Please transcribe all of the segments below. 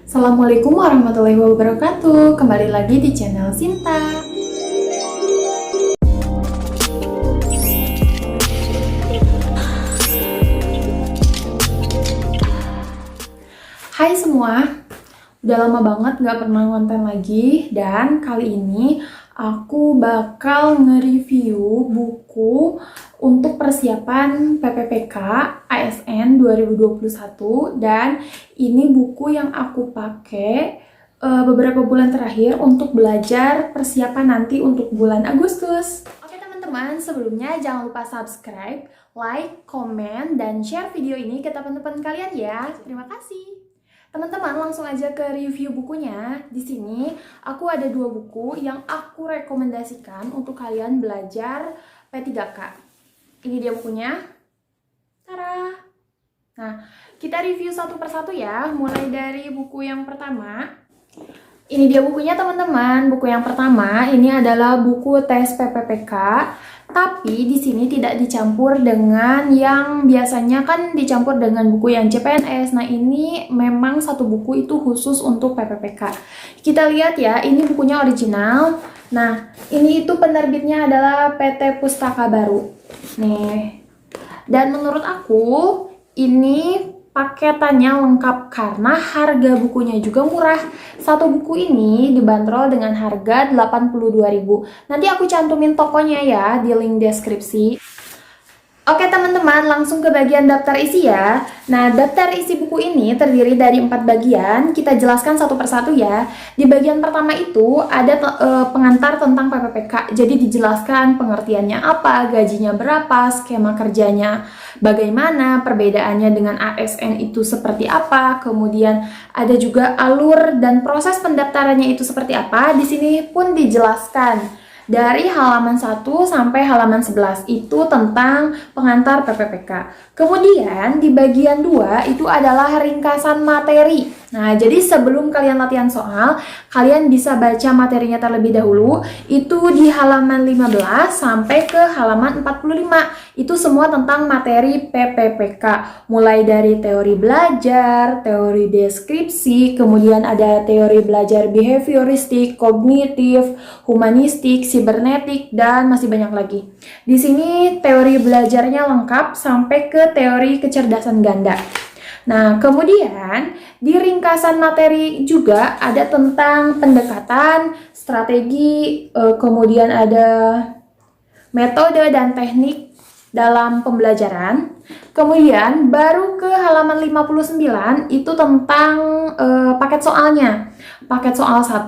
Assalamualaikum warahmatullahi wabarakatuh. Kembali lagi di channel Sinta. Hai semua, udah lama banget gak pernah konten lagi. Dan kali ini aku bakal nge-review buku untuk persiapan PPPK ASN 2021. Dan ini buku yang aku pakai beberapa bulan terakhir untuk belajar persiapan nanti untuk bulan Agustus. Oke teman-teman, sebelumnya jangan lupa subscribe, like, komen, dan share video ini ke teman-teman kalian ya. Terima kasih. Teman-teman, langsung aja ke review bukunya. Di sini aku ada dua buku yang aku rekomendasikan untuk kalian belajar P3K. Ini dia bukunya. Tara. Nah, kita review satu persatu ya, mulai dari buku yang pertama. Ini dia bukunya teman-teman. Buku yang pertama ini adalah buku tes PPPK. Tapi di sini tidak dicampur dengan yang biasanya kan dicampur dengan buku yang CPNS. Nah, ini memang satu buku itu khusus untuk PPPK. Kita lihat ya, ini bukunya original. Nah, ini itu penerbitnya adalah PT Pustaka Baru. Nih. Dan menurut aku ini paketannya lengkap karena harga bukunya juga murah. Satu buku ini dibanderol dengan harga 82.000. Nanti aku cantumin tokonya ya di link deskripsi. Oke teman-teman, langsung ke bagian daftar isi ya. Nah, daftar isi buku ini terdiri dari 4 bagian. Kita jelaskan satu persatu ya. Di bagian pertama itu ada pengantar tentang PPPK. Jadi dijelaskan pengertiannya apa, gajinya berapa, skema kerjanya bagaimana, perbedaannya dengan ASN itu seperti apa, kemudian ada juga alur dan proses pendaftarannya itu seperti apa. Di sini pun dijelaskan. Dari halaman 1 sampai halaman 11 itu tentang pengantar PPPK. Kemudian di bagian 2 itu adalah ringkasan materi. Nah, jadi sebelum kalian latihan soal, kalian bisa baca materinya terlebih dahulu. Itu di halaman 15 sampai ke halaman 45. Itu semua tentang materi PPPK. Mulai dari teori belajar, teori deskripsi, kemudian ada teori belajar behavioristik, kognitif, humanistik, sibernetik, dan masih banyak lagi. Di sini teori belajarnya lengkap sampai ke teori kecerdasan ganda. Nah, kemudian di ringkasan materi juga ada tentang pendekatan, strategi, kemudian ada metode dan teknik dalam pembelajaran. Kemudian baru ke halaman 59 itu tentang paket soalnya. Paket soal 1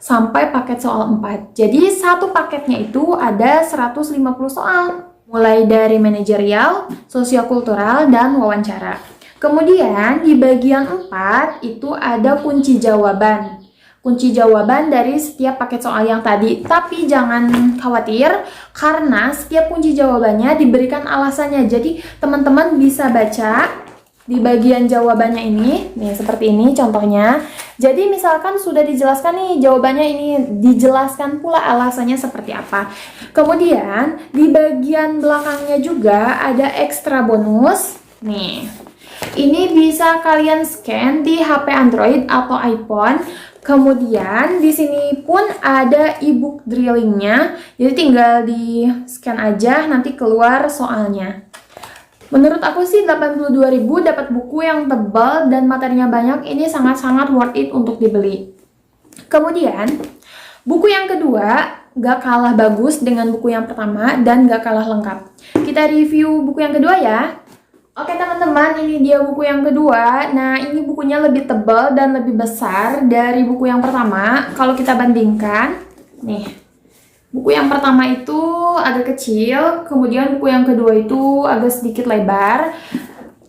sampai paket soal 4. Jadi satu paketnya itu ada 150 soal. Mulai dari manajerial, sosiokultural, dan wawancara. Kemudian di bagian 4 itu ada kunci jawaban. Kunci jawaban dari setiap paket soal yang tadi. Tapi jangan khawatir karena setiap kunci jawabannya diberikan alasannya. Jadi teman-teman bisa baca di bagian jawabannya ini. Nih seperti ini contohnya. Jadi misalkan sudah dijelaskan nih jawabannya, ini dijelaskan pula alasannya seperti apa. Kemudian di bagian belakangnya juga ada ekstra bonus. Nih. Ini bisa kalian scan di HP Android atau iPhone. Kemudian di sini pun ada ebook drillingnya. Jadi tinggal di scan aja nanti keluar soalnya. Menurut aku sih 82.000 dapat buku yang tebal dan materinya banyak. Ini sangat-sangat worth it untuk dibeli. Kemudian buku yang kedua gak kalah bagus dengan buku yang pertama dan gak kalah lengkap. Kita review buku yang kedua ya. Oke teman-teman, ini dia buku yang kedua. Nah, ini bukunya lebih tebal dan lebih besar dari buku yang pertama. Kalau kita bandingkan, nih, buku yang pertama itu agak kecil, kemudian buku yang kedua itu agak sedikit lebar.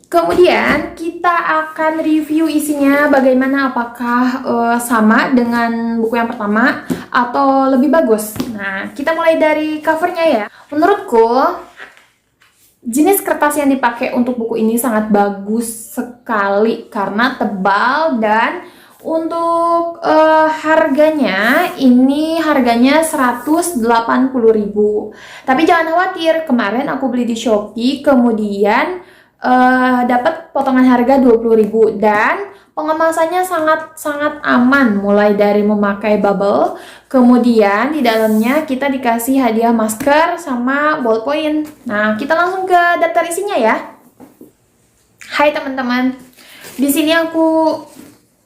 Kemudian kita akan review isinya bagaimana, apakah sama dengan buku yang pertama atau lebih bagus. Nah, kita mulai dari covernya ya. Menurutku, jenis kertas yang dipakai untuk buku ini sangat bagus sekali karena tebal dan untuk harganya ini harganya 180.000. Tapi jangan khawatir, kemarin aku beli di Shopee, kemudian dapat potongan harga 20.000 dan pengemasannya sangat aman, mulai dari memakai bubble, kemudian di dalamnya kita dikasih hadiah masker sama ballpoint. Nah, kita langsung ke daftar isinya ya. Hai teman-teman, di sini aku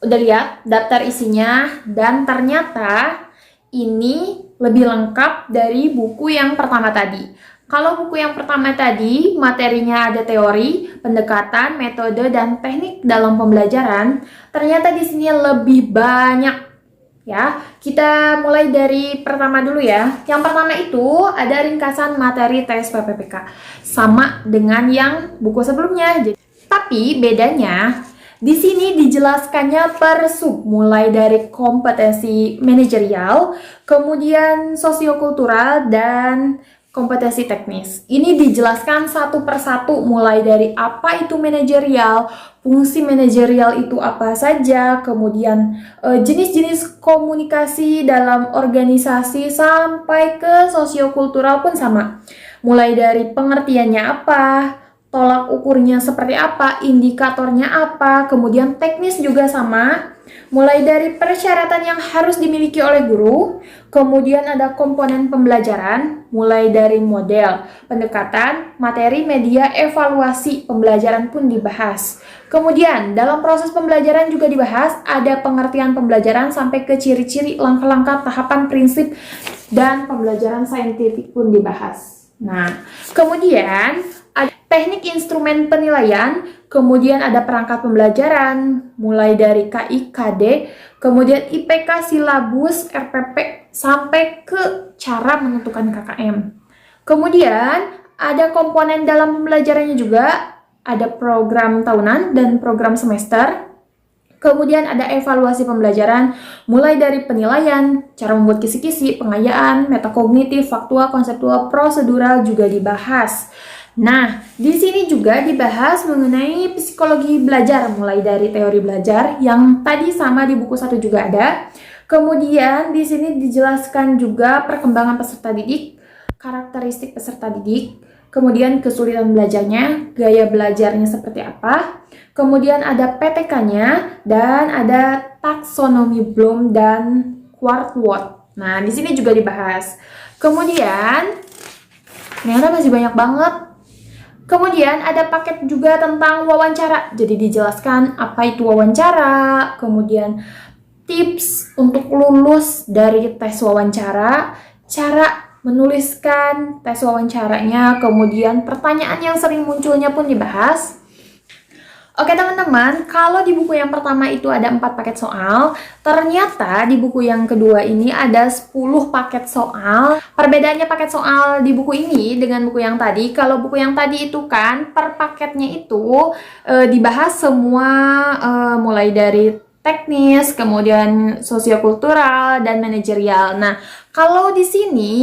udah lihat daftar isinya dan ternyata ini lebih lengkap dari buku yang pertama tadi. Kalau buku yang pertama tadi materinya ada teori, pendekatan, metode, dan teknik dalam pembelajaran, ternyata di sini lebih banyak ya. Kita mulai dari pertama dulu ya. Yang pertama itu ada ringkasan materi tes PPPK, sama dengan yang buku sebelumnya. Tapi bedanya di sini dijelaskannya per sub, mulai dari kompetensi manajerial, kemudian sosiokultural, dan kompetensi teknis. Ini dijelaskan satu persatu, mulai dari apa itu manajerial, fungsi manajerial itu apa saja, kemudian jenis-jenis komunikasi dalam organisasi, sampai ke sosiokultural pun sama. Mulai dari pengertiannya apa, tolak ukurnya seperti apa, indikatornya apa, kemudian teknis juga sama, mulai dari persyaratan yang harus dimiliki oleh guru, kemudian ada komponen pembelajaran, mulai dari model, pendekatan, materi, media, evaluasi, pembelajaran pun dibahas. Kemudian dalam proses pembelajaran juga dibahas, ada pengertian pembelajaran sampai ke ciri-ciri, langkah-langkah, tahapan, prinsip, dan pembelajaran saintifik pun dibahas. Nah, kemudian ada teknik instrumen penilaian, kemudian ada perangkat pembelajaran, mulai dari KI, KD, kemudian IPK, silabus, RPP, sampai ke cara menentukan KKM. Kemudian ada komponen dalam pembelajarannya juga, ada program tahunan dan program semester. Kemudian ada evaluasi pembelajaran, mulai dari penilaian, cara membuat kisi-kisi, pengayaan, metakognitif, faktual, konseptual, prosedural juga dibahas. Nah, di sini juga dibahas mengenai psikologi belajar, mulai dari teori belajar yang tadi sama di buku 1 juga ada. Kemudian di sini dijelaskan juga perkembangan peserta didik, karakteristik peserta didik, kemudian kesulitan belajarnya, gaya belajarnya seperti apa, kemudian ada PTK-nya, dan ada taksonomi Bloom dan Quartwood. Nah, di sini juga dibahas. Kemudian, ternyata masih banyak banget. Kemudian ada paket juga tentang wawancara. Jadi dijelaskan apa itu wawancara, kemudian tips untuk lulus dari tes wawancara, cara menuliskan tes wawancaranya, kemudian pertanyaan yang sering munculnya pun dibahas. Oke teman-teman, kalau di buku yang pertama itu ada 4 paket soal, ternyata di buku yang kedua ini ada 10 paket soal. Perbedaannya paket soal di buku ini dengan buku yang tadi, kalau buku yang tadi itu kan per paketnya itu dibahas semua, mulai dari teknis, kemudian sosiokultural, dan manajerial. Nah, kalau di sini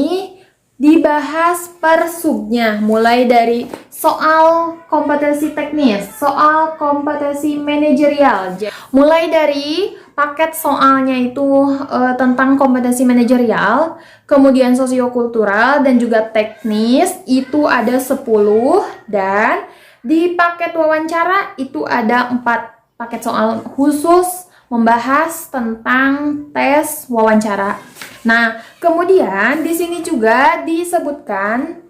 dibahas per subnya, mulai dari soal kompetensi teknis, soal kompetensi manajerial. Mulai dari paket soalnya itu tentang kompetensi manajerial, kemudian sosiokultural, dan juga teknis, itu ada 10, dan di paket wawancara itu ada 4 paket soal khusus membahas tentang tes wawancara. Nah, kemudian di sini juga disebutkan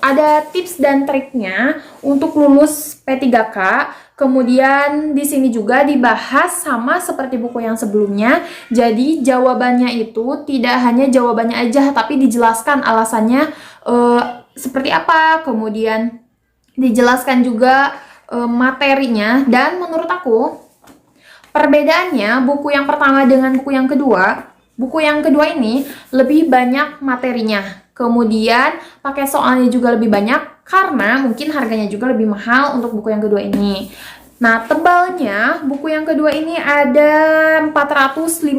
ada tips dan triknya untuk lulus P3K. Kemudian di sini juga dibahas sama seperti buku yang sebelumnya. Jadi jawabannya itu tidak hanya jawabannya aja, tapi dijelaskan alasannya seperti apa. Kemudian dijelaskan juga materinya. Dan menurut aku perbedaannya buku yang pertama dengan buku yang kedua, buku yang kedua ini lebih banyak materinya. Kemudian pakai soalnya juga lebih banyak karena mungkin harganya juga lebih mahal untuk buku yang kedua ini. Nah, tebalnya buku yang kedua ini ada 452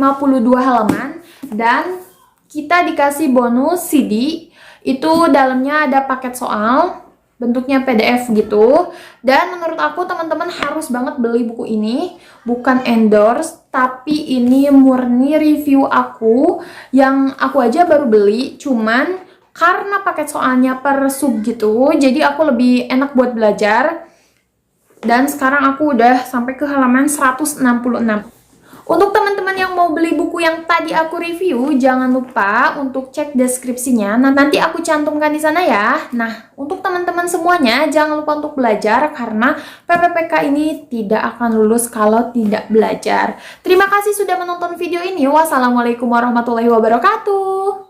halaman dan kita dikasih bonus CD. Itu dalamnya ada paket soal, bentuknya PDF gitu. Dan menurut aku teman-teman harus banget beli buku ini. Bukan endorse, tapi ini murni review aku. Yang aku aja baru beli, cuman karena paket soalnya per sub gitu, jadi aku lebih enak buat belajar. Dan sekarang aku udah sampai ke halaman 166. Untuk teman-teman yang mau beli buku yang tadi aku review, jangan lupa untuk cek deskripsinya. Nah, nanti aku cantumkan di sana ya. Nah, untuk teman-teman semuanya, jangan lupa untuk belajar karena PPPK ini tidak akan lulus kalau tidak belajar. Terima kasih sudah menonton video ini. Wassalamualaikum warahmatullahi wabarakatuh.